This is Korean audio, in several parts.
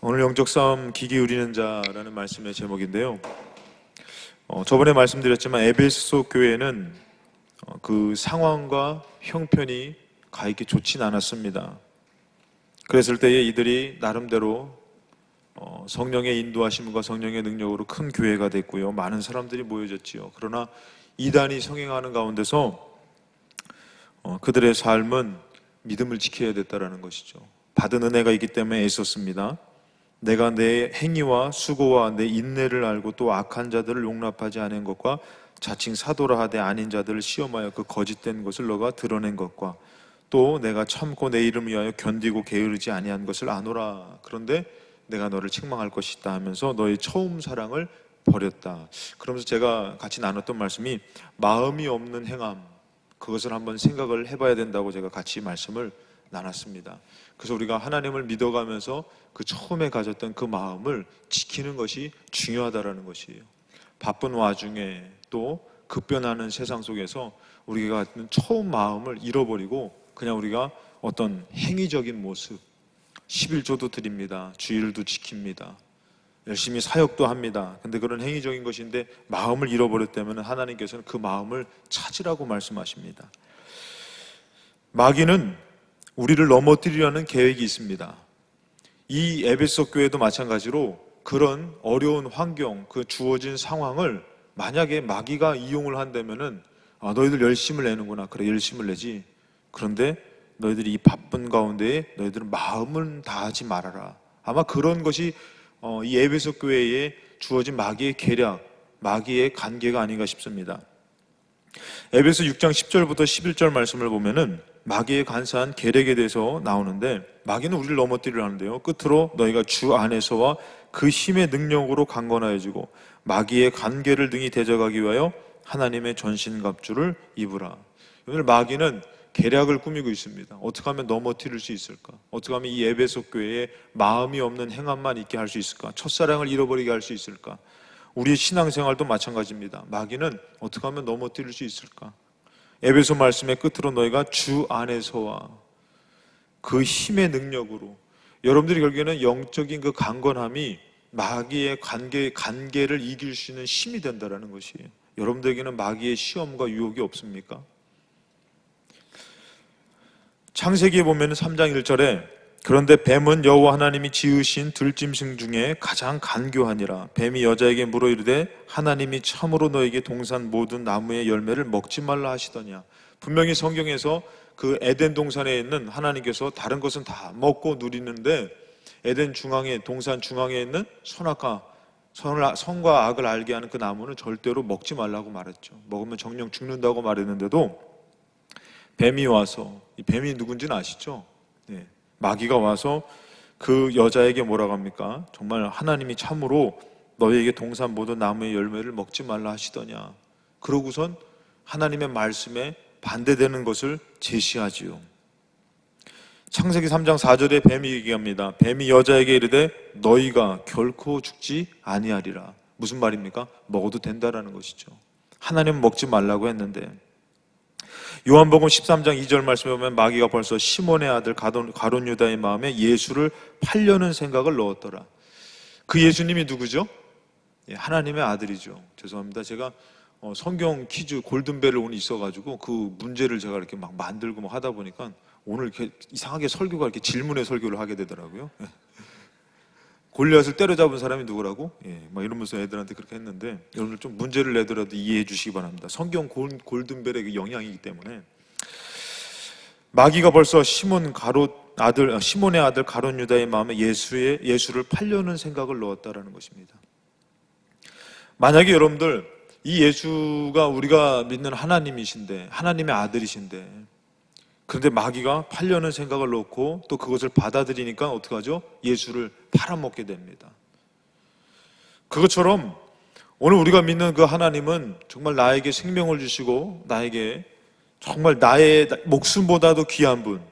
오늘 영적 싸움 기 기울이는 자라는 말씀의 제목인데요. 저번에 말씀드렸지만 에베소 교회는 그 상황과 형편이 가있게 좋진 않았습니다. 그랬을 때에 이들이 나름대로 성령의 인도하심과 성령의 능력으로 큰 교회가 됐고요. 많은 사람들이 모여졌지요. 그러나 이단이 성행하는 가운데서 그들의 삶은 믿음을 지켜야 됐다라는 것이죠. 받은 은혜가 있기 때문에 애썼습니다. 내가 내 행위와 수고와 내 인내를 알고 또 악한 자들을 용납하지 않은 것과 자칭 사도라 하되 아닌 자들을 시험하여 그 거짓된 것을 너가 드러낸 것과 또 내가 참고 내 이름 위하여 견디고 게으르지 아니한 것을 아노라. 그런데 내가 너를 책망할 것이다 하면서 너의 처음 사랑을 버렸다. 그러면서 제가 같이 나눴던 말씀이 마음이 없는 행함, 그것을 한번 생각을 해봐야 된다고 제가 같이 말씀을 나눴습니다. 그래서 우리가 하나님을 믿어가면서 그 처음에 가졌던 그 마음을 지키는 것이 중요하다라는 것이에요. 바쁜 와중에 또 급변하는 세상 속에서 우리가 갖는 처음 마음을 잃어버리고 그냥 우리가 어떤 행위적인 모습, 11조도 드립니다. 주일도 지킵니다. 열심히 사역도 합니다. 근데 그런 행위적인 것인데 마음을 잃어버렸다면 하나님께서는 그 마음을 찾으라고 말씀하십니다. 마귀는 우리를 넘어뜨리려는 계획이 있습니다. 이 에베소 교회도 마찬가지로 그런 어려운 환경, 그 주어진 상황을 만약에 마귀가 이용을 한다면은 너희들 열심을 내는구나. 그래, 열심을 내지. 그런데 너희들이 이 바쁜 가운데에 너희들은 마음을 다하지 말아라. 아마 그런 것이 이 에베소 교회에 주어진 마귀의 계략, 마귀의 관계가 아닌가 싶습니다. 에베소 6장 10절부터 11절 말씀을 보면은 마귀의 간사한 계략에 대해서 나오는데, 마귀는 우리를 넘어뜨리려 하는데요, 끝으로 너희가 주 안에서와 그 힘의 능력으로 강건하여지고 마귀의 관계를 등이 대적하기 위하여 하나님의 전신갑주를 입으라. 오늘 마귀는 계략을 꾸미고 있습니다. 어떻게 하면 넘어뜨릴 수 있을까? 어떻게 하면 이 에베소 교회에 마음이 없는 행함만 있게 할 수 있을까? 첫사랑을 잃어버리게 할 수 있을까? 우리의 신앙생활도 마찬가지입니다. 마귀는 어떻게 하면 넘어뜨릴 수 있을까? 에베소 말씀의 끝으로 너희가 주 안에서와 그 힘의 능력으로, 여러분들이 결국에는 영적인 그 강건함이 마귀의 관계를 이길 수 있는 힘이 된다는 것이에요. 여러분들에게는 마귀의 시험과 유혹이 없습니까? 창세기에 보면 3장 1절에 그런데 뱀은 여호와 하나님이 지으신 들짐승 중에 가장 간교하니라. 뱀이 여자에게 물어 이르되 하나님이 참으로 너에게 동산 모든 나무의 열매를 먹지 말라 하시더냐. 분명히 성경에서 그 에덴 동산에 있는 하나님께서 다른 것은 다 먹고 누리는데 에덴 중앙에, 동산 중앙에 있는 선과 악을 알게 하는 그 나무는 절대로 먹지 말라고 말했죠. 먹으면 정령 죽는다고 말했는데도 뱀이 와서, 이 뱀이 누군지는 아시죠? 네. 마귀가 와서 그 여자에게 뭐라고 합니까? 정말 하나님이 참으로 너희에게 동산 모든 나무의 열매를 먹지 말라 하시더냐. 그러고선 하나님의 말씀에 반대되는 것을 제시하지요. 창세기 3장 4절에 뱀이 얘기합니다. 뱀이 여자에게 이르되 너희가 결코 죽지 아니하리라. 무슨 말입니까? 먹어도 된다라는 것이죠. 하나님은 먹지 말라고 했는데, 요한복음 13장 2절 말씀에 보면 마귀가 벌써 시몬의 아들 가룟 유다의 마음에 예수를 팔려는 생각을 넣었더라. 그 예수님이 누구죠? 하나님의 아들이죠. 죄송합니다. 제가 성경 퀴즈 골든벨을 오늘 있어가지고 그 문제를 제가 이렇게 막 만들고 막 하다 보니까 오늘 이렇게 이상하게 설교가 이렇게 질문의 설교를 하게 되더라고요. 골리앗을 때려잡은 사람이 누구라고? 막 이러면서 애들한테 그렇게 했는데, 여러분들 좀 문제를 내더라도 이해해 주시기 바랍니다. 성경 골든벨의 그 영향이기 때문에. 마귀가 벌써 시몬의 아들 가룟 유다의 마음에 예수를 팔려는 생각을 넣었다라는 것입니다. 만약에 여러분들 이 예수가 우리가 믿는 하나님이신데, 하나님의 아들이신데, 그런데 마귀가 팔려는 생각을 놓고 또 그것을 받아들이니까 어떻게 하죠? 예수를 팔아먹게 됩니다. 그것처럼 오늘 우리가 믿는 그 하나님은 정말 나에게 생명을 주시고 나에게 정말 나의 목숨보다도 귀한 분,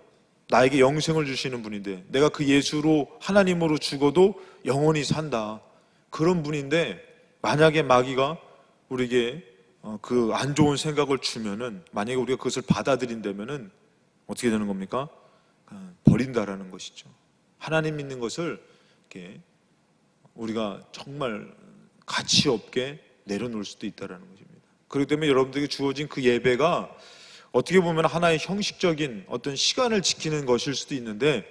나에게 영생을 주시는 분인데, 내가 그 예수로 하나님으로 죽어도 영원히 산다, 그런 분인데, 만약에 마귀가 우리에게 그 안 좋은 생각을 주면은, 만약에 우리가 그것을 받아들인다면은 어떻게 되는 겁니까? 버린다라는 것이죠. 하나님 믿는 것을 이렇게 우리가 정말 가치 없게 내려놓을 수도 있다는 것입니다. 그렇기 때문에 여러분들에게 주어진 그 예배가 어떻게 보면 하나의 형식적인 어떤 시간을 지키는 것일 수도 있는데,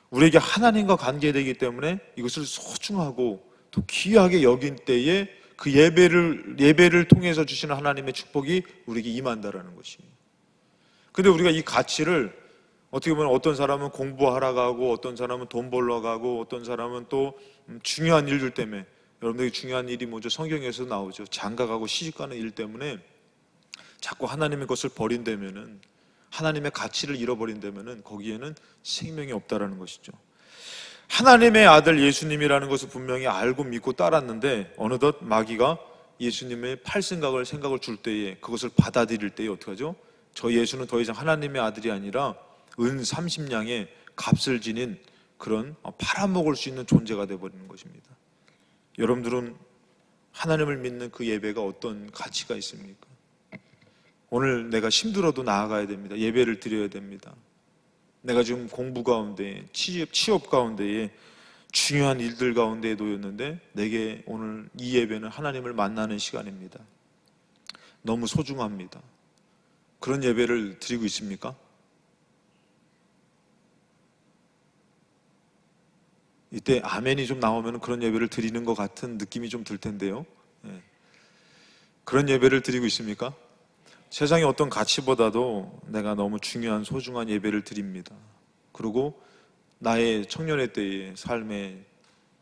우리에게 하나님과 관계되기 때문에 이것을 소중하고 또 귀하게 여긴 때에 그 예배를 통해서 주시는 하나님의 축복이 우리에게 임한다라는 것입니다. 근데 우리가 이 가치를 어떻게 보면 어떤 사람은 공부하러 가고, 어떤 사람은 돈 벌러 가고, 어떤 사람은 또 중요한 일들 때문에, 여러분들이 중요한 일이 뭐죠? 성경에서 나오죠. 장가가고 시집가는 일 때문에 자꾸 하나님의 것을 버린다면은, 하나님의 가치를 잃어버린다면은 거기에는 생명이 없다라는 것이죠. 하나님의 아들 예수님이라는 것을 분명히 알고 믿고 따랐는데, 어느덧 마귀가 예수님의 생각을 줄 때에, 그것을 받아들일 때에 어떻게 하죠? 저 예수는 더 이상 하나님의 아들이 아니라 은 30냥의 값을 지닌 그런 팔아먹을 수 있는 존재가 되어버리는 것입니다. 여러분들은 하나님을 믿는 그 예배가 어떤 가치가 있습니까? 오늘 내가 힘들어도 나아가야 됩니다. 예배를 드려야 됩니다. 내가 지금 공부 가운데, 취업 가운데에 중요한 일들 가운데에 놓였는데, 내게 오늘 이 예배는 하나님을 만나는 시간입니다. 너무 소중합니다. 그런 예배를 드리고 있습니까? 이때 아멘이 좀 나오면 그런 예배를 드리는 것 같은 느낌이 좀 들 텐데요. 그런 예배를 드리고 있습니까? 세상의 어떤 가치보다도 내가 너무 중요한 소중한 예배를 드립니다. 그리고 나의 청년의 때의 삶의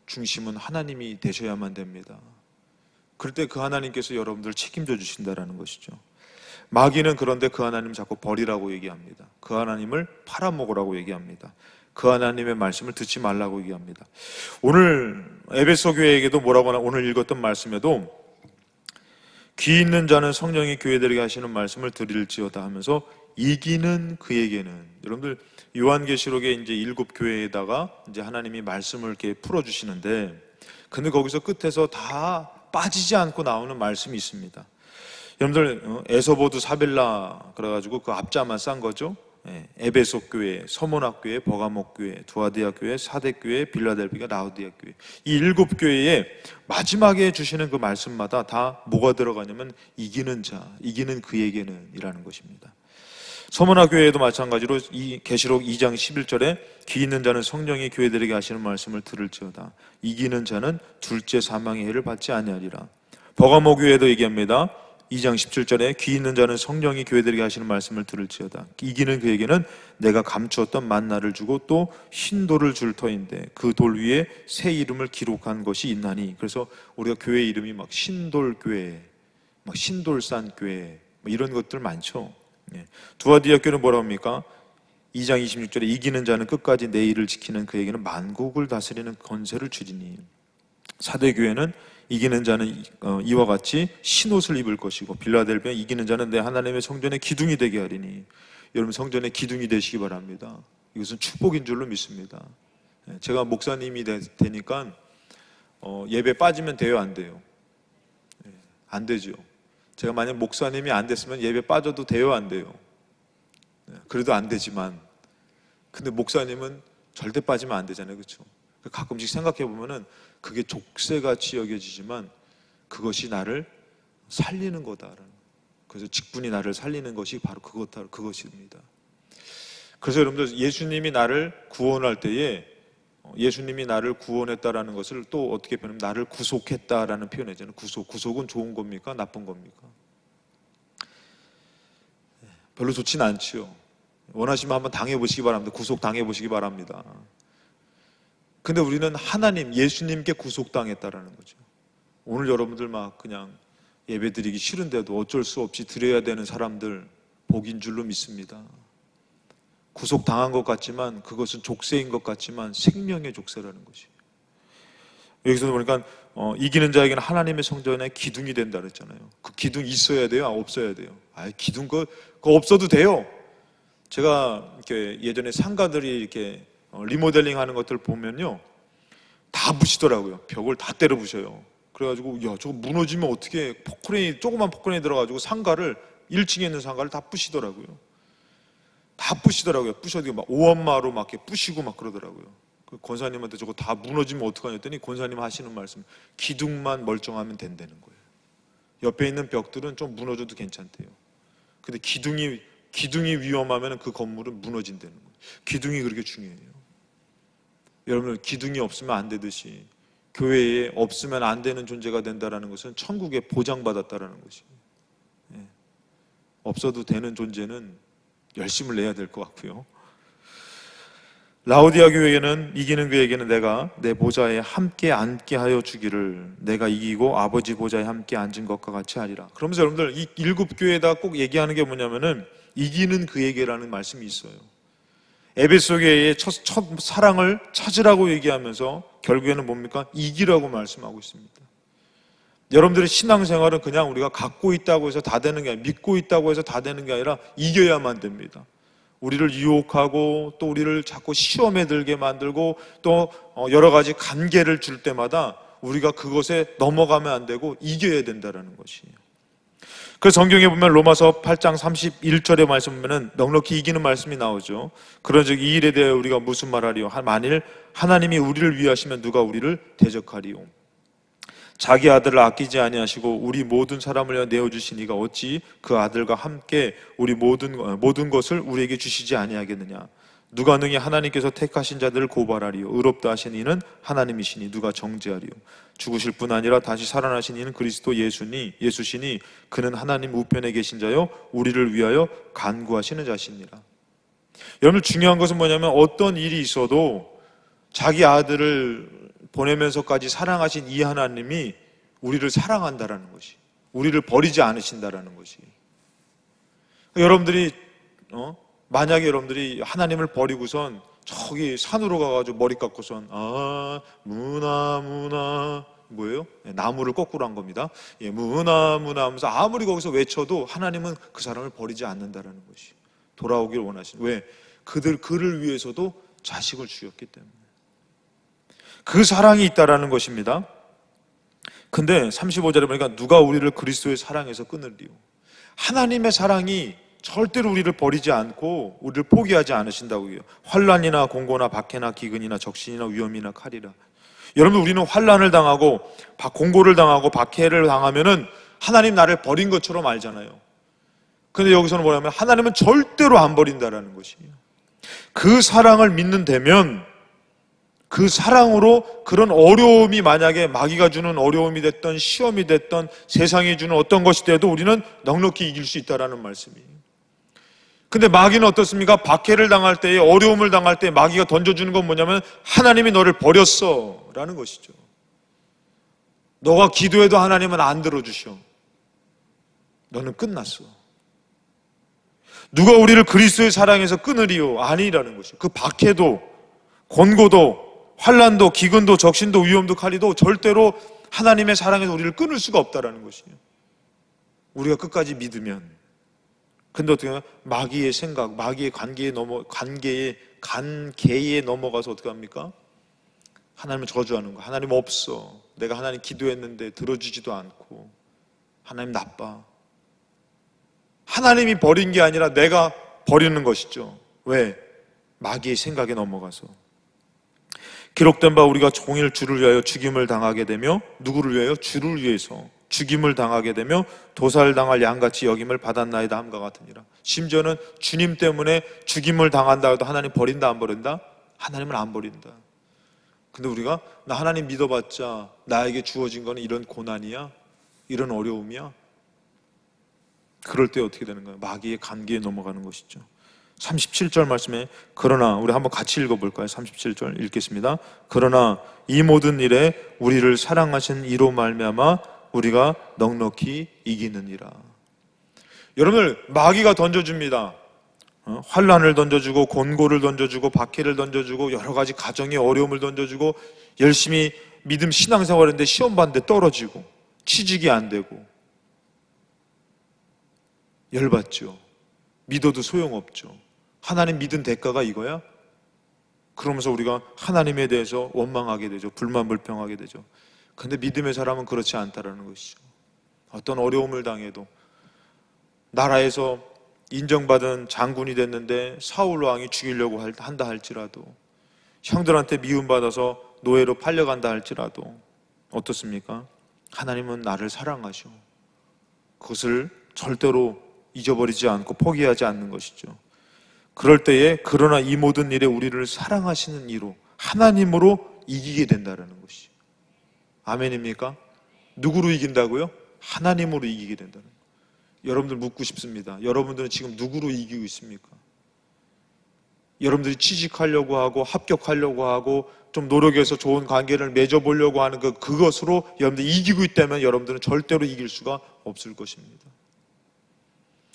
중심은 하나님이 되셔야만 됩니다. 그럴 때 그 하나님께서 여러분들을 책임져 주신다는 것이죠. 마귀는 그런데 그 하나님을 자꾸 버리라고 얘기합니다. 그 하나님을 팔아먹으라고 얘기합니다. 그 하나님의 말씀을 듣지 말라고 얘기합니다. 오늘 에베소 교회에게도 뭐라고 하나, 오늘 읽었던 말씀에도 귀 있는 자는 성령이 교회들에게 하시는 말씀을 들을지어다 하면서 이기는 그에게는, 여러분들 요한계시록의 이제 7교회에다가 이제 하나님이 말씀을 이렇게 풀어주시는데, 근데 거기서 끝에서 다 빠지지 않고 나오는 말씀이 있습니다. 여러분들 에서보드 사빌라 그래가지고 그 앞자만 싼 거죠. 에베소 교회, 서문학 교회, 버가목 교회, 두아디아 교회, 사대 교회, 빌라델비아, 라우디아 교회, 이 7교회에 마지막에 주시는 그 말씀마다 다 뭐가 들어가냐면 이기는 자, 이기는 그에게는 이라는 것입니다. 서문학 교회에도 마찬가지로 이 계시록 2장 11절에 귀 있는 자는 성령이 교회들에게 하시는 말씀을 들을지어다. 이기는 자는 둘째 사망의 해를 받지 아니하리라. 버가목 교회도 얘기합니다. 2장 17절에 귀 있는 자는 성령이 교회들에게 하시는 말씀을 들을지어다. 이기는 그에게는 내가 감추었던 만나를 주고 또 흰돌을 줄 터인데 그 돌 위에 새 이름을 기록한 것이 있나니. 그래서 우리가 교회 이름이 막 신돌교회, 막 신돌산 교회, 이런 것들 많죠. 두아디아 교회는 뭐라고 합니까? 2장 26절에 이기는 자는 끝까지 내 일을 지키는 그에게는 만국을 다스리는 권세를 주리니. 사대교회는 이기는 자는 이와 같이 신옷을 입을 것이고, 빌라델비아 이기는 자는 내 하나님의 성전의 기둥이 되게 하리니. 여러분 성전의 기둥이 되시기 바랍니다. 이것은 축복인 줄로 믿습니다. 제가 목사님이 되니까 예배 빠지면 돼요, 안 돼요? 안 되죠. 제가 만약 목사님이 안 됐으면 예배 빠져도 돼요, 안 돼요? 그래도 안 되지만, 근데 목사님은 절대 빠지면 안 되잖아요, 그렇죠? 가끔씩 생각해 보면은 그게 족쇄같이 여겨지지만 그것이 나를 살리는 거다라는. 그래서 직분이 나를 살리는 것이 바로 그것입니다. 그래서 여러분들 예수님이 나를 구원할 때에 예수님이 나를 구원했다라는 것을 또 어떻게 표현하면 나를 구속했다라는 표현이잖아요. 구속은 좋은 겁니까? 나쁜 겁니까? 별로 좋진 않지요. 원하시면 한번 당해보시기 바랍니다. 구속 당해보시기 바랍니다. 근데 우리는 하나님, 예수님께 구속당했다라는 거죠. 오늘 여러분들 막 그냥 예배 드리기 싫은데도 어쩔 수 없이 드려야 되는 사람들 복인 줄로 믿습니다. 구속당한 것 같지만 그것은 족쇄인 것 같지만 생명의 족쇄라는 것이. 여기서도 보니까 이기는 자에게는 하나님의 성전에 기둥이 된다 그랬잖아요. 그 기둥 있어야 돼요? 없어야 돼요? 기둥 그거 없어도 돼요. 제가 이렇게 예전에 상가들이 이렇게 리모델링 하는 것들 보면요, 다 부시더라고요. 벽을 다 때려 부셔요. 그래가지고 야, 저거 무너지면 어떻게, 조그만 포크레인이 들어가지고 상가를, 1층에 있는 상가를 다 부시더라고요. 다 부시더라고요. 부셔도 막 오한마로 막 이렇게 부시고 막 그러더라고요. 그 권사님한테 저거 다 무너지면 어떡하냐 했더니 권사님 하시는 말씀, 기둥만 멀쩡하면 된다는 거예요. 옆에 있는 벽들은 좀 무너져도 괜찮대요. 근데 기둥이 위험하면 그 건물은 무너진다는 거예요. 기둥이 그렇게 중요해요. 여러분, 기둥이 없으면 안 되듯이 교회에 없으면 안 되는 존재가 된다는 것은 천국에 보장받았다는 것이에요. 예. 없어도 되는 존재는 열심을 내야 될 것 같고요. 라오디아 교회에는, 이기는 그에게는 내가 내 보좌에 함께 앉게 하여 주기를, 내가 이기고 아버지 보좌에 함께 앉은 것과 같이 하리라. 그러면서 여러분들, 이 7교회에다 꼭 얘기하는 게 뭐냐면은 이기는 그에게라는 말씀이 있어요. 에베소 교회의 첫 사랑을 찾으라고 얘기하면서 결국에는 뭡니까? 이기라고 말씀하고 있습니다. 여러분들의 신앙생활은 그냥 우리가 갖고 있다고 해서 다 되는 게 아니라, 믿고 있다고 해서 다 되는 게 아니라 이겨야만 됩니다. 우리를 유혹하고 또 우리를 자꾸 시험에 들게 만들고 또 여러 가지 관계를 줄 때마다 우리가 그것에 넘어가면 안 되고 이겨야 된다는 것이에요. 그래서 성경에 보면 로마서 8장 31절의 말씀 보면은 넉넉히 이기는 말씀이 나오죠. 그런즉 이 일에 대해 우리가 무슨 말하리요? 만일 하나님이 우리를 위하시면 누가 우리를 대적하리요? 자기 아들을 아끼지 아니하시고 우리 모든 사람을 위하여 내어주시니가 어찌 그 아들과 함께 우리 모든 것을 우리에게 주시지 아니하겠느냐? 누가 능히 하나님께서 택하신 자들을 고발하리요? 의롭다 하신 이는 하나님이시니 누가 정죄하리요? 죽으실 뿐 아니라 다시 살아나신 이는 그리스도 예수시니 그는 하나님 우편에 계신 자요 우리를 위하여 간구하시는 자시니라. 여러분, 중요한 것은 뭐냐면 어떤 일이 있어도 자기 아들을 보내면서까지 사랑하신 이 하나님이 우리를 사랑한다라는 것이, 우리를 버리지 않으신다라는 것이. 여러분들이 만약에 여러분들이 하나님을 버리고선 저기 산으로 가가지고 머리 깎고선 무나 뭐예요? 나무를 거꾸로 한 겁니다. 무나 하면서 아무리 거기서 외쳐도 하나님은 그 사람을 버리지 않는다라는 것이, 돌아오길 원하시는. 왜? 그를 위해서도 자식을 주셨기 때문에 그 사랑이 있다라는 것입니다. 근데 35절에 보니까 누가 우리를 그리스도의 사랑에서 끊으리요? 하나님의 사랑이 절대로 우리를 버리지 않고 우리를 포기하지 않으신다고 해요. 환난이나 공고나 박해나 기근이나 적신이나 위험이나 칼이라. 여러분, 우리는 환난을 당하고 공고를 당하고 박해를 당하면은 하나님 나를 버린 것처럼 알잖아요. 근데 여기서는 뭐냐면 하나님은 절대로 안 버린다라는 것이에요. 그 사랑을 믿는다면 그 사랑으로 그런 어려움이 만약에 마귀가 주는 어려움이 됐던 시험이 됐던 세상이 주는 어떤 것이 돼도 우리는 넉넉히 이길 수 있다라는 말씀이에요. 근데 마귀는 어떻습니까? 박해를 당할 때에, 어려움을 당할 때 마귀가 던져주는 건 뭐냐면 하나님이 너를 버렸어 라는 것이죠. 너가 기도해도 하나님은 안 들어주셔. 너는 끝났어. 누가 우리를 그리스도의 사랑에서 끊으리요? 아니라는 것이죠. 그 박해도 권고도 환난도 기근도 적신도 위험도 칼리도 절대로 하나님의 사랑에서 우리를 끊을 수가 없다라는 것이에요. 우리가 끝까지 믿으면. 근데 어떻게 하면 마귀의 생각, 마귀의 관계에 넘어가서 어떻게 합니까? 하나님을 저주하는 거. 하나님 없어. 내가 하나님 기도했는데 들어주지도 않고. 하나님 나빠. 하나님이 버린 게 아니라 내가 버리는 것이죠. 왜? 마귀의 생각에 넘어가서. 기록된 바 우리가 종일 주를 위하여 죽임을 당하게 되며, 누구를 위하여? 주를 위해서 죽임을 당하게 되며 도살당할 양같이 여김을 받았나이다 함과 같으니라. 심지어는 주님 때문에 죽임을 당한다 해도 하나님 버린다 안 버린다? 하나님은 안 버린다. 근데 우리가 나 하나님 믿어봤자 나에게 주어진 거는 이런 고난이야? 이런 어려움이야? 그럴 때 어떻게 되는 거예요? 마귀의 관계에 넘어가는 것이죠. 37절 말씀에 그러나, 우리 한번 같이 읽어볼까요? 37절 읽겠습니다. 그러나 이 모든 일에 우리를 사랑하신 이로 말미암아 우리가 넉넉히 이기느니라. 여러분들, 마귀가 던져줍니다. 환난을 던져주고 권고를 던져주고 박해를 던져주고 여러 가지 가정의 어려움을 던져주고 열심히 믿음 신앙생활인데 시험 봤는데 떨어지고 취직이 안 되고 열받죠. 믿어도 소용없죠. 하나님 믿은 대가가 이거야? 그러면서 우리가 하나님에 대해서 원망하게 되죠. 불만불평하게 되죠. 근데 믿음의 사람은 그렇지 않다라는 것이죠. 어떤 어려움을 당해도, 나라에서 인정받은 장군이 됐는데 사울 왕이 죽이려고 한다 할지라도, 형들한테 미움받아서 노예로 팔려간다 할지라도 어떻습니까? 하나님은 나를 사랑하셔. 그것을 절대로 잊어버리지 않고 포기하지 않는 것이죠. 그럴 때에 그러나 이 모든 일에 우리를 사랑하시는 이로 하나님으로 이기게 된다는 것이. 아멘입니까? 누구로 이긴다고요? 하나님으로 이기게 된다는 거예요. 여러분들 묻고 싶습니다. 여러분들은 지금 누구로 이기고 있습니까? 여러분들이 취직하려고 하고 합격하려고 하고 좀 노력해서 좋은 관계를 맺어보려고 하는 그것으로 여러분들이 이기고 있다면 여러분들은 절대로 이길 수가 없을 것입니다.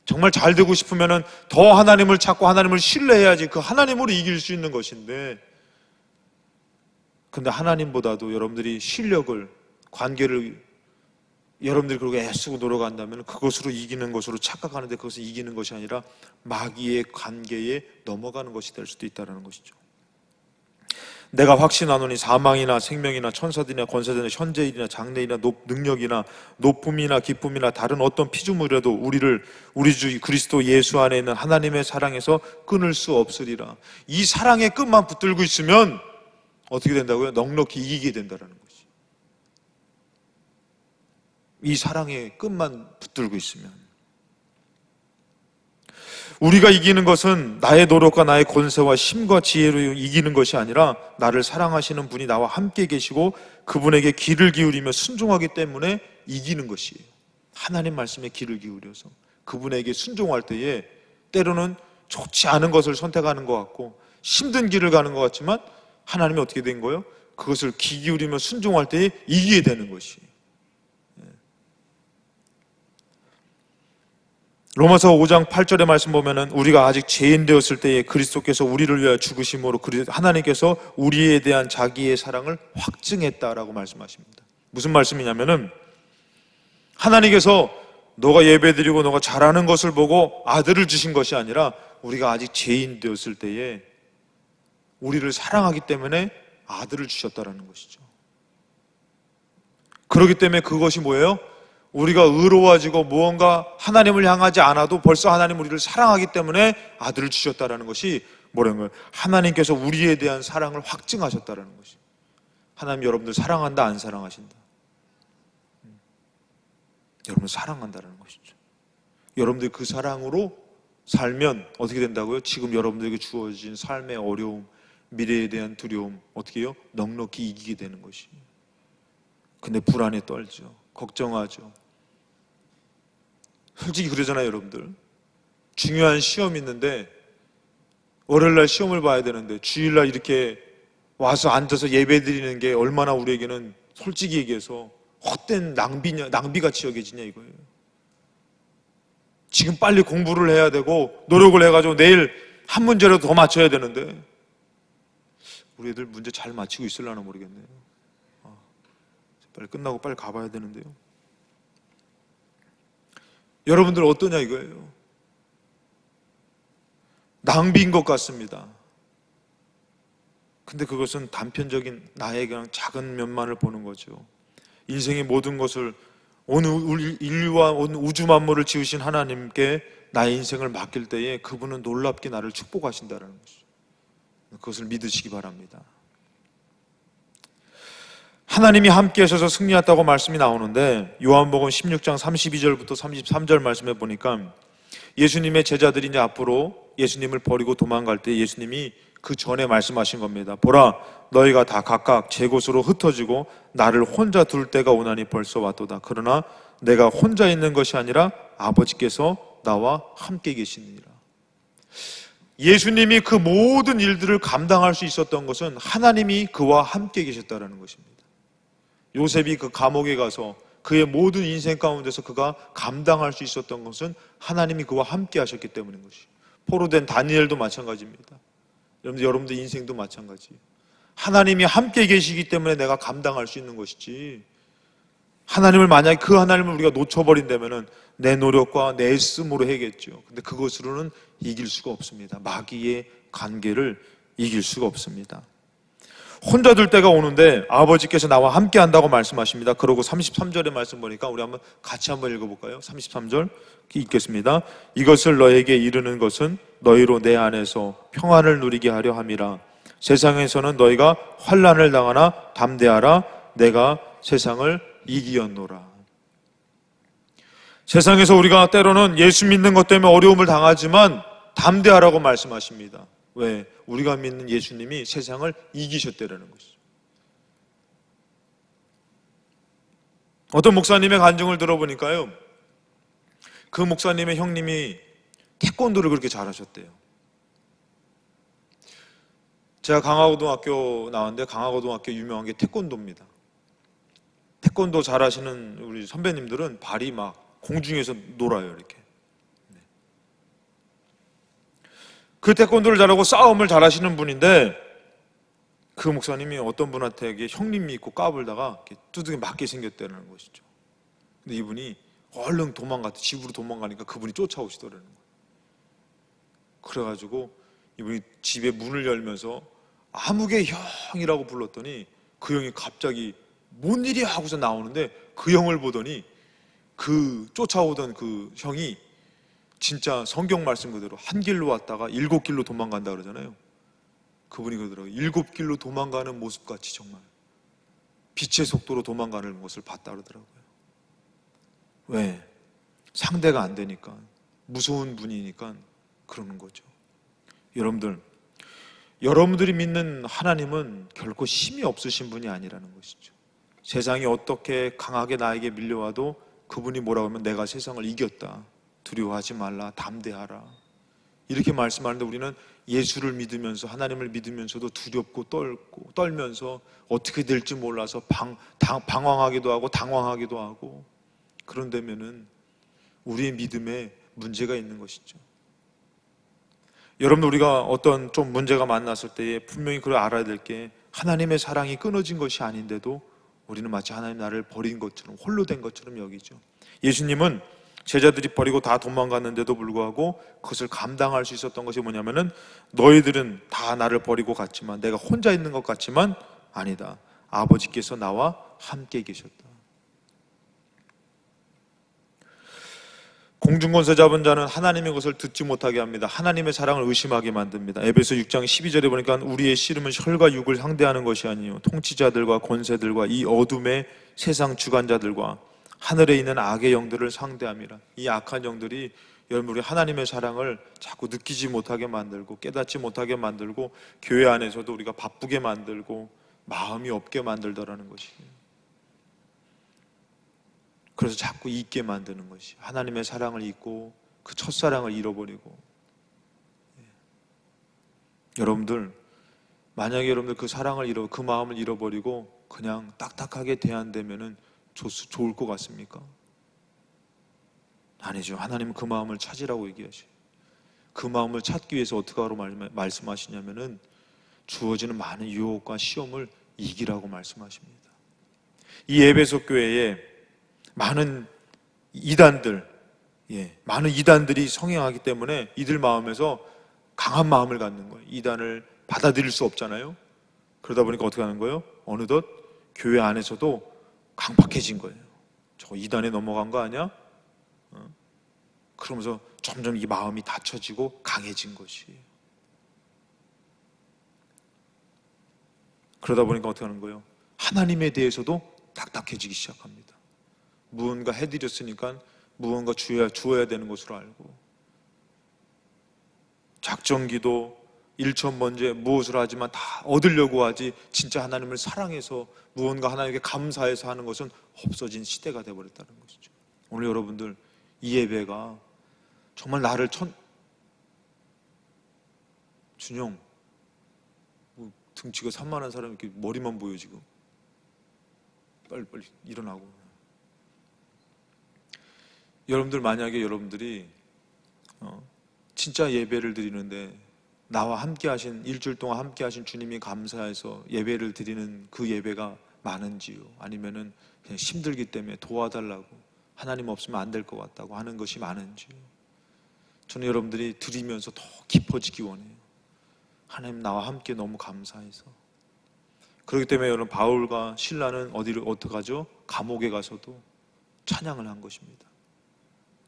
정말 잘 되고 싶으면 더 하나님을 찾고 하나님을 신뢰해야지 그 하나님으로 이길 수 있는 것인데, 근데 하나님보다도 여러분들이 실력을, 관계를 여러분들이 그렇게 애쓰고 노력한다면 그것으로 이기는 것으로 착각하는데 그것을 이기는 것이 아니라 마귀의 관계에 넘어가는 것이 될 수도 있다는 것이죠. 내가 확신하노니 사망이나 생명이나 천사들이나 권세들이나 현재일이나 장래일이나 능력이나 높음이나 기쁨이나 다른 어떤 피조물이라도 우리를 우리 주 그리스도 예수 안에 있는 하나님의 사랑에서 끊을 수 없으리라. 이 사랑의 끈만 붙들고 있으면 어떻게 된다고요? 넉넉히 이기게 된다는 것이. 이 사랑의 끈만 붙들고 있으면. 우리가 이기는 것은 나의 노력과 나의 권세와 힘과 지혜로 이기는 것이 아니라 나를 사랑하시는 분이 나와 함께 계시고 그분에게 귀를 기울이며 순종하기 때문에 이기는 것이에요. 하나님 말씀에 귀를 기울여서 그분에게 순종할 때에 때로는 좋지 않은 것을 선택하는 것 같고 힘든 길을 가는 것 같지만 하나님이 어떻게 된 거예요? 그것을 귀 기울이며 순종할 때에 이기게 되는 것이에요. 로마서 5장 8절의 말씀 보면은 우리가 아직 죄인 되었을 때에 그리스도께서 우리를 위하여 죽으심으로 하나님께서 우리에 대한 자기의 사랑을 확증했다라고 말씀하십니다. 무슨 말씀이냐면은 하나님께서 너가 예배드리고 너가 잘하는 것을 보고 아들을 주신 것이 아니라 우리가 아직 죄인 되었을 때에 우리를 사랑하기 때문에 아들을 주셨다라는 것이죠. 그렇기 때문에 그것이 뭐예요? 우리가 의로워지고 무언가 하나님을 향하지 않아도 벌써 하나님 우리를 사랑하기 때문에 아들을 주셨다라는 것이 뭐라는 거예요? 하나님께서 우리에 대한 사랑을 확증하셨다라는 것이. 하나님 여러분들 사랑한다, 안 사랑하신다? 여러분 사랑한다라는 것이죠. 여러분들 그 사랑으로 살면 어떻게 된다고요? 지금 여러분들에게 주어진 삶의 어려움, 미래에 대한 두려움 어떻게 해요? 넉넉히 이기게 되는 것이. 근데 불안에 떨죠. 걱정하죠. 솔직히 그러잖아요, 여러분들. 중요한 시험이 있는데 월요일날 시험을 봐야 되는데 주일날 이렇게 와서 앉아서 예배 드리는 게 얼마나 우리에게는 솔직히 얘기해서 헛된 낭비같이 여겨지냐 이거예요. 지금 빨리 공부를 해야 되고 노력을 해가지고 내일 한 문제라도 더 맞춰야 되는데 우리 애들 문제 잘 맞히고 있으려나 모르겠네요. 빨리 끝나고 빨리 가봐야 되는데요. 여러분들 어떠냐 이거예요. 낭비인 것 같습니다. 근데 그것은 단편적인 나의 그냥 작은 면만을 보는 거죠. 인생의 모든 것을 온 인류와 온 우주 만물을 지으신 하나님께 나의 인생을 맡길 때에 그분은 놀랍게 나를 축복하신다는 것이죠. 그것을 믿으시기 바랍니다. 하나님이 함께 하셔서 승리했다고 말씀이 나오는데 요한복음 16장 32절부터 33절 말씀해 보니까 예수님의 제자들이 이제 앞으로 예수님을 버리고 도망갈 때 예수님이 그 전에 말씀하신 겁니다. 보라, 너희가 다 각각 제 곳으로 흩어지고 나를 혼자 둘 때가 오나니 벌써 왔도다. 그러나 내가 혼자 있는 것이 아니라 아버지께서 나와 함께 계시느니라. 예수님이 그 모든 일들을 감당할 수 있었던 것은 하나님이 그와 함께 계셨다는 것입니다. 요셉이 그 감옥에 가서 그의 모든 인생 가운데서 그가 감당할 수 있었던 것은 하나님이 그와 함께 하셨기 때문인 것이에요. 포로된 다니엘도 마찬가지입니다. 여러분들 인생도 마찬가지. 하나님이 함께 계시기 때문에 내가 감당할 수 있는 것이지, 하나님을 만약에 그 하나님을 우리가 놓쳐버린다면은 내 노력과 내 애씀으로 해야겠죠. 근데 그것으로는 이길 수가 없습니다. 마귀의 관계를 이길 수가 없습니다. 혼자 둘 때가 오는데 아버지께서 나와 함께 한다고 말씀하십니다. 그러고 33절의 말씀 보니까 우리 한번 같이 한번 읽어볼까요? 33절 읽겠습니다. 이것을 너에게 이르는 것은 너희로 내 안에서 평안을 누리게 하려 함이라. 세상에서는 너희가 환난을 당하나 담대하라. 내가 세상을 이기었노라. 세상에서 우리가 때로는 예수 믿는 것 때문에 어려움을 당하지만 담대하라고 말씀하십니다. 왜? 우리가 믿는 예수님이 세상을 이기셨다라는 것이죠. 어떤 목사님의 간증을 들어보니까요, 그 목사님의 형님이 태권도를 그렇게 잘하셨대요. 제가 강화고등학교 나왔는데 강화고등학교 유명한 게 태권도입니다. 태권도 잘하시는 우리 선배님들은 발이 막 공중에서 놀아요, 이렇게. 그 태권도를 잘하고 싸움을 잘하시는 분인데 그 목사님이 어떤 분한테 형님이 있고 까불다가 두둑이 맞게 생겼다는 것이죠. 근데 이분이 얼른 집으로 도망가니까 그분이 쫓아오시더라는 거예요. 그래가지고 이분이 집에 문을 열면서 아무개 형이라고 불렀더니 그 형이 갑자기 뭔 일이야 하고서 나오는데 그 형을 보더니 그 쫓아오던 그 형이 진짜 성경 말씀 그대로 한 길로 왔다가 7길로 도망간다 그러잖아요. 그분이 그러더라고요. 7길로 도망가는 모습같이 정말 빛의 속도로 도망가는 것을 봤다 그러더라고요. 왜? 상대가 안 되니까, 무서운 분이니까 그러는 거죠. 여러분들이 믿는 하나님은 결코 힘이 없으신 분이 아니라는 것이죠. 세상이 어떻게 강하게 나에게 밀려와도 그분이 뭐라고 하면 내가 세상을 이겼다, 두려워하지 말라, 담대하라, 이렇게 말씀하는데 우리는 예수를 믿으면서, 하나님을 믿으면서도 두렵고 떨면서 어떻게 될지 몰라서 방황하기도 하고 당황하기도 하고, 그런다면은 우리의 믿음에 문제가 있는 것이죠. 여러분, 우리가 어떤 좀 문제가 만났을 때에 분명히 그걸 알아야 될 게, 하나님의 사랑이 끊어진 것이 아닌데도 우리는 마치 하나님 나를 버린 것처럼, 홀로 된 것처럼 여기죠. 예수님은 제자들이 버리고 다 도망갔는데도 불구하고 그것을 감당할 수 있었던 것이 뭐냐면은, 너희들은 다 나를 버리고 갔지만, 내가 혼자 있는 것 같지만 아니다, 아버지께서 나와 함께 계셨다. 공중권세 잡은 자는 하나님의 것을 듣지 못하게 합니다. 하나님의 사랑을 의심하게 만듭니다. 에베소 6장 12절에 보니까 우리의 씨름은 혈과 육을 상대하는 것이 아니요 통치자들과 권세들과 이 어둠의 세상 주관자들과 하늘에 있는 악의 영들을 상대함이라. 이 악한 영들이 여러분, 우리 하나님의 사랑을 자꾸 느끼지 못하게 만들고 깨닫지 못하게 만들고 교회 안에서도 우리가 바쁘게 만들고 마음이 없게 만들더라는 것이에요. 그래서 자꾸 잊게 만드는 것이, 하나님의 사랑을 잊고 그 첫사랑을 잃어버리고. 여러분들, 만약에 여러분들 그 사랑을 그 마음을 잃어버리고 그냥 딱딱하게 대한다면은 좋을 것 같습니까? 아니죠. 하나님은 그 마음을 찾으라고 얘기하셔요. 그 마음을 찾기 위해서 어떻게 하라고 말씀하시냐면은 주어지는 많은 유혹과 시험을 이기라고 말씀하십니다. 이 에베소 교회에 많은 이단들이 성행하기 때문에 이들 마음에서 강한 마음을 갖는 거예요. 이단을 받아들일 수 없잖아요. 그러다 보니까 어떻게 하는 거예요? 어느덧 교회 안에서도 강팍해진 거예요. 저 이단에 넘어간 거 아니야? 그러면서 점점 이 마음이 닫혀지고 강해진 것이에요. 그러다 보니까 어떻게 하는 거예요? 하나님에 대해서도 딱딱해지기 시작합니다. 무언가 해드렸으니까 무언가 주어야 되는 것으로 알고, 작정기도 일천번제 무엇을 하지만 다 얻으려고 하지, 진짜 하나님을 사랑해서 무언가 하나님께 감사해서 하는 것은 없어진 시대가 되어버렸다는 것이죠. 오늘 여러분들, 이 예배가 정말 나를 준영, 등치가 산만한 사람이 이렇게 머리만 보여 지금. 빨리 일어나고. 여러분들, 만약에 여러분들이 진짜 예배를 드리는데 나와 함께 하신, 일주일 동안 함께 하신 주님이 감사해서 예배를 드리는 그 예배가 많은지요, 아니면은 그냥 힘들기 때문에 도와달라고, 하나님 없으면 안 될 것 같다고 하는 것이 많은지요. 저는 여러분들이 드리면서 더 깊어지기 원해요. 하나님 나와 함께 너무 감사해서. 그렇기 때문에 여러분, 바울과 신라는 어떻게 하죠? 감옥에 가서도 찬양을 한 것입니다.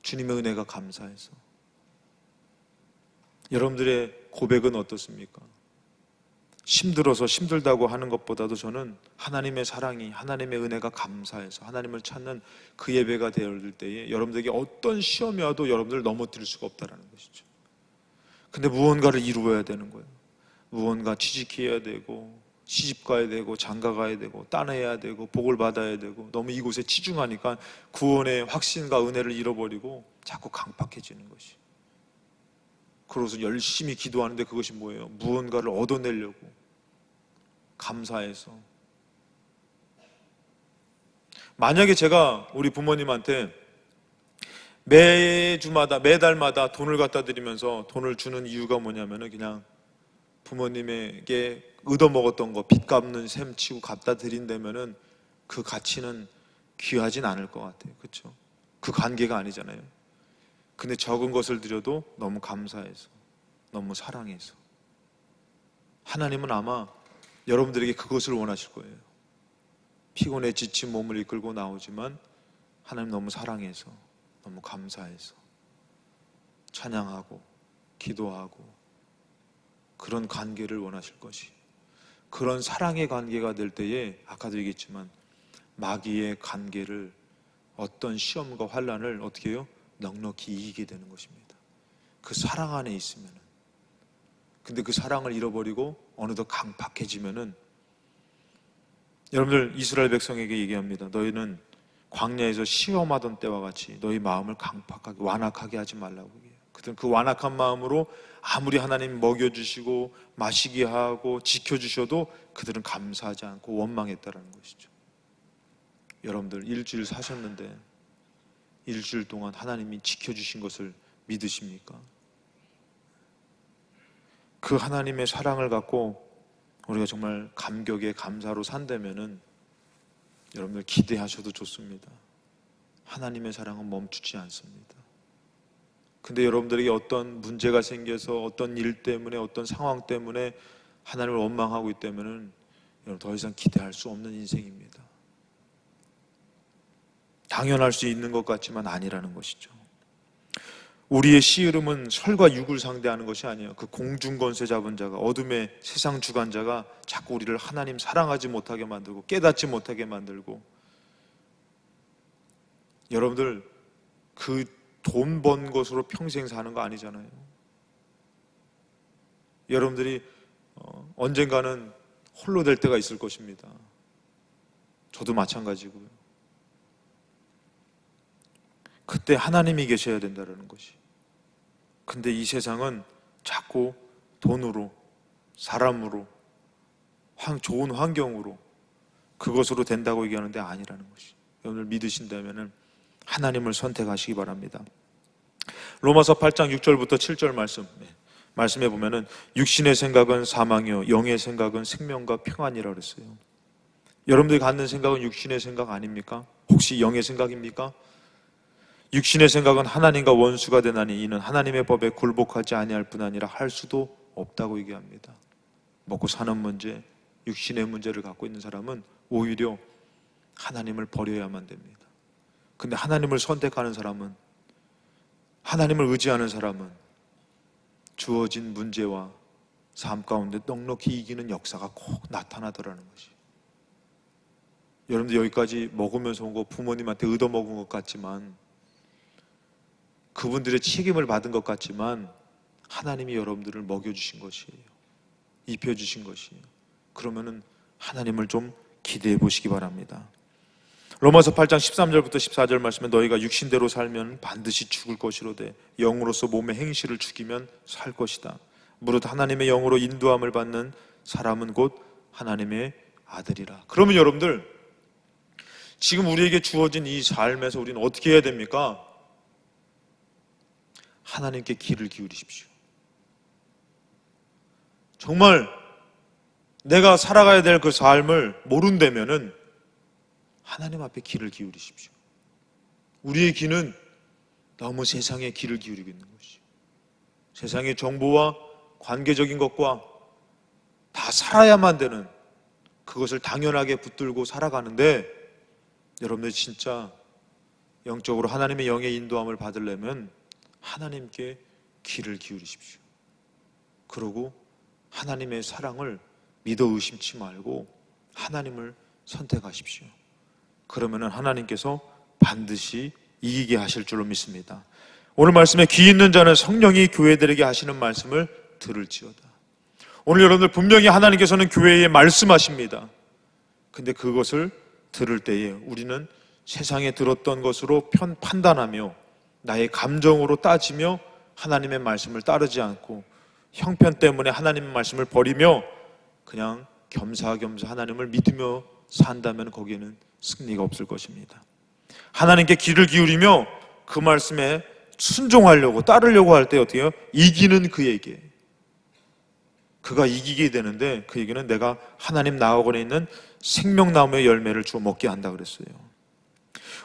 주님의 은혜가 감사해서. 여러분들의 고백은 어떻습니까? 힘들어서 힘들다고 하는 것보다도 저는 하나님의 사랑이, 하나님의 은혜가 감사해서 하나님을 찾는 그 예배가 되어질 때에 여러분들에게 어떤 시험이 와도 여러분들을 넘어뜨릴 수가 없다는 것이죠. 근데 무언가를 이루어야 되는 거예요. 무언가 취직해야 되고 시집 가야 되고 장가 가야 되고 따내야 되고 복을 받아야 되고, 너무 이곳에 치중하니까 구원의 확신과 은혜를 잃어버리고 자꾸 강팍해지는 것이. 그래서 열심히 기도하는데 그것이 뭐예요? 무언가를 얻어내려고, 감사해서. 만약에 제가 우리 부모님한테 매주마다 매달마다 돈을 갖다 드리면서 돈을 주는 이유가 뭐냐면은 그냥 부모님에게 얻어먹었던 거 빚 갚는 셈 치고 갖다 드린다면은 그 가치는 귀하진 않을 것 같아요. 그렇죠? 그 관계가 아니잖아요. 근데 적은 것을 드려도 너무 감사해서, 너무 사랑해서. 하나님은 아마 여러분들에게 그것을 원하실 거예요. 피곤해 지친 몸을 이끌고 나오지만 하나님 너무 사랑해서, 너무 감사해서 찬양하고 기도하고, 그런 관계를 원하실 것이. 그런 사랑의 관계가 될 때에 아까도 얘기했지만 마귀의 관계를, 어떤 시험과 환난을 어떻게 해요? 넉넉히 이기게 되는 것입니다. 그 사랑 안에 있으면은. 근데 그 사랑을 잃어버리고 어느덧 강팍해지면은, 여러분들 이스라엘 백성에게 얘기합니다. 너희는 광야에서 시험하던 때와 같이 너희 마음을 강팍하게, 완악하게 하지 말라고 얘기해요. 그들은 그 완악한 마음으로 아무리 하나님 먹여주시고 마시게 하고 지켜주셔도 그들은 감사하지 않고 원망했다는 것이죠. 여러분들 일주일 사셨는데 일주일 동안 하나님이 지켜주신 것을 믿으십니까? 그 하나님의 사랑을 갖고 우리가 정말 감격에 감사로 산다면은 여러분들 기대하셔도 좋습니다. 하나님의 사랑은 멈추지 않습니다. 근데 여러분들에게 어떤 문제가 생겨서, 어떤 일 때문에, 어떤 상황 때문에 하나님을 원망하고 있다면은 여러분 더 이상 기대할 수 없는 인생입니다. 당연할 수 있는 것 같지만 아니라는 것이죠. 우리의 시름은 설과 육을 상대하는 것이 아니에요. 그 공중권세 잡은 자가, 어둠의 세상 주관자가 자꾸 우리를 하나님 사랑하지 못하게 만들고 깨닫지 못하게 만들고, 여러분들 그 돈 번 것으로 평생 사는 거 아니잖아요. 여러분들이 언젠가는 홀로 될 때가 있을 것입니다. 저도 마찬가지고요. 그때 하나님이 계셔야 된다는 것이. 근데 이 세상은 자꾸 돈으로, 사람으로, 좋은 환경으로, 그것으로 된다고 얘기하는데 아니라는 것이. 여러분들 믿으신다면 하나님을 선택하시기 바랍니다. 로마서 8장 6절부터 7절 말씀해 보면은 육신의 생각은 사망이요 영의 생각은 생명과 평안이라 그랬어요. 여러분들이 갖는 생각은 육신의 생각 아닙니까? 혹시 영의 생각입니까? 육신의 생각은 하나님과 원수가 되나니 이는 하나님의 법에 굴복하지 아니할 뿐 아니라 할 수도 없다고 얘기합니다. 먹고 사는 문제, 육신의 문제를 갖고 있는 사람은 오히려 하나님을 버려야만 됩니다. 근데 하나님을 선택하는 사람은, 하나님을 의지하는 사람은 주어진 문제와 삶 가운데 넉넉히 이기는 역사가 꼭 나타나더라는 것이. 여러분들 여기까지 먹으면서 온 거 부모님한테 얻어먹은 것 같지만, 그분들의 책임을 받은 것 같지만 하나님이 여러분들을 먹여주신 것이에요. 입혀주신 것이에요. 그러면은 하나님을 좀 기대해 보시기 바랍니다. 로마서 8장 13절부터 14절 말씀에 너희가 육신대로 살면 반드시 죽을 것이로되 영으로서 몸의 행실을 죽이면 살 것이다. 무릇 하나님의 영으로 인도함을 받는 사람은 곧 하나님의 아들이라. 그러면 여러분들 지금 우리에게 주어진 이 삶에서 우리는 어떻게 해야 됩니까? 하나님께 귀를 기울이십시오. 정말 내가 살아가야 될 그 삶을 모른다면은 하나님 앞에 귀를 기울이십시오. 우리의 귀는 너무 세상에 귀를 기울이고 있는 것이죠. 세상의 정보와 관계적인 것과 다 살아야만 되는, 그것을 당연하게 붙들고 살아가는데, 여러분들 진짜 영적으로 하나님의 영의 인도함을 받으려면 하나님께 귀를 기울이십시오. 그리고 하나님의 사랑을 믿어 의심치 말고 하나님을 선택하십시오. 그러면은 하나님께서 반드시 이기게 하실 줄로 믿습니다. 오늘 말씀에 귀 있는 자는 성령이 교회들에게 하시는 말씀을 들을지어다. 오늘 여러분들 분명히 하나님께서는 교회에 말씀하십니다. 근데 그것을 들을 때에 우리는 세상에 들었던 것으로 판단하며 나의 감정으로 따지며 하나님의 말씀을 따르지 않고 형편 때문에 하나님의 말씀을 버리며 그냥 겸사겸사 하나님을 믿으며 산다면 거기에는 승리가 없을 것입니다. 하나님께 귀를 기울이며 그 말씀에 순종하려고 따르려고 할 때 어떻게 해요? 이기는 그에게, 그가 이기게 되는데 그에게는 내가 하나님 나하고는 있는 생명나무의 열매를 주어 먹게 한다 그랬어요.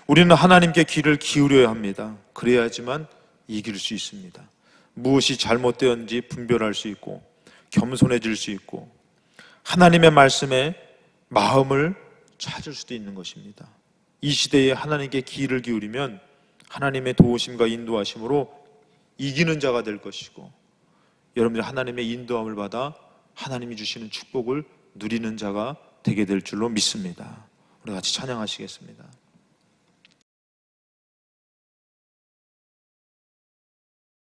우리는 하나님께 귀를 기울여야 합니다. 그래야지만 이길 수 있습니다. 무엇이 잘못되었는지 분별할 수 있고 겸손해질 수 있고 하나님의 말씀에 마음을 찾을 수도 있는 것입니다. 이 시대에 하나님께 귀를 기울이면 하나님의 도우심과 인도하심으로 이기는 자가 될 것이고 여러분들이 하나님의 인도함을 받아 하나님이 주시는 축복을 누리는 자가 되게 될 줄로 믿습니다. 우리 같이 찬양하시겠습니다.